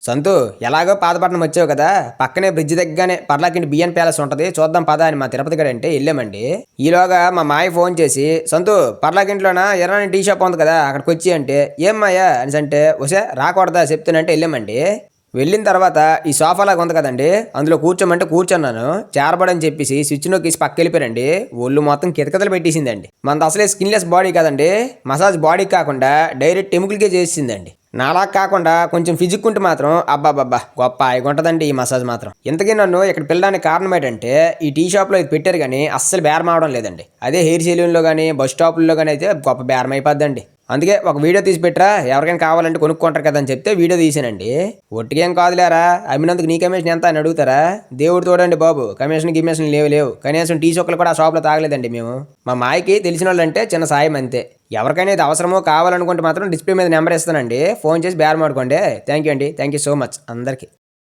సంతు ఎలాగో పాతపట్నం వచ్చావు కదా, పక్కనే బ్రిడ్జ్ దగ్గరనే పర్లాకింటి బియ్యం ప్యాలెస్ ఉంటది, చూద్దాం పదా అని మా తిరుపతి గడ అంటే వెళ్ళామండి. ఈలోగా మా మాయ ఫోన్ చేసి, సంతు పర్లాకింట్లోనా ఎర్రని టీ షాప్ ఉంది కదా అక్కడికి వచ్చి అంటే, ఏం మాయా అని అంటే వసే రాకూడదా చెప్తానంటే వెళ్ళామండి. వెళ్ళిన తర్వాత ఈ సోఫా లాగా ఉంది కదండి, అందులో కూర్చోమంటే కూర్చున్నాను. చేరబడని చెప్పేసి స్విచ్ నొక్కేసి పక్క వెళ్ళిపోయారండి. ఒళ్ళు మొత్తం కితకితలు పెట్టేసిందండి. మనది అసలే స్కిన్లెస్ బాడీ కదండి, మసాజ్ బాడీకి కాకుండా డైరెక్ట్ ఎముకలకే చేసిందండి. నాలా కాకుండా కొంచెం ఫిజిక్ ఉంటే మాత్రం అబ్బాబ్బా గొప్ప ఉంటదండి ఈ మసాజ్ మాత్రం. ఇంతకీ నన్ను ఇక్కడ పిల్లడానికి కారణం ఏంటంటే, ఈ టీ షాప్లో ఇది పెట్టారు కానీ అస్సలు బేరం అవడం లేదండి. అదే హెయిర్ సెలూన్లో కానీ బస్ స్టాపుల్లో కానీ అయితే గొప్ప బేరం అయిపోద్దండి. అందుకే ఒక వీడియో తీసి పెట్టరా, ఎవరికైనా కావాలంటే కొనుక్కుంటారు కదా అని చెప్తే వీడియో తీసానండి. ఒట్టికేం కాదులేరా, అమ్మినందుకు నీ కమిషన్ ఎంత అని అడుగుతారా? దేవుడు తోడండి బాబు, కమిషన్ గిమిషన్ లేవు. కనీసం టీ చొక్కలు కూడా ఆ షాప్లో తాగలేదండి మేము. మా మాయకి తెలిసిన వాళ్ళంటే చిన్న సాయం అంతే. ఎవరికైనా ఇది అవసరమో కావాలనుకుంటే మాత్రం డిస్ప్లే మీద నెంబర్ ఇస్తానండి, ఫోన్ చేసి బేరం ఆడుకోండి. థ్యాంక్ యూ అండి, థ్యాంక్ యూ సో మచ్ అందరికీ.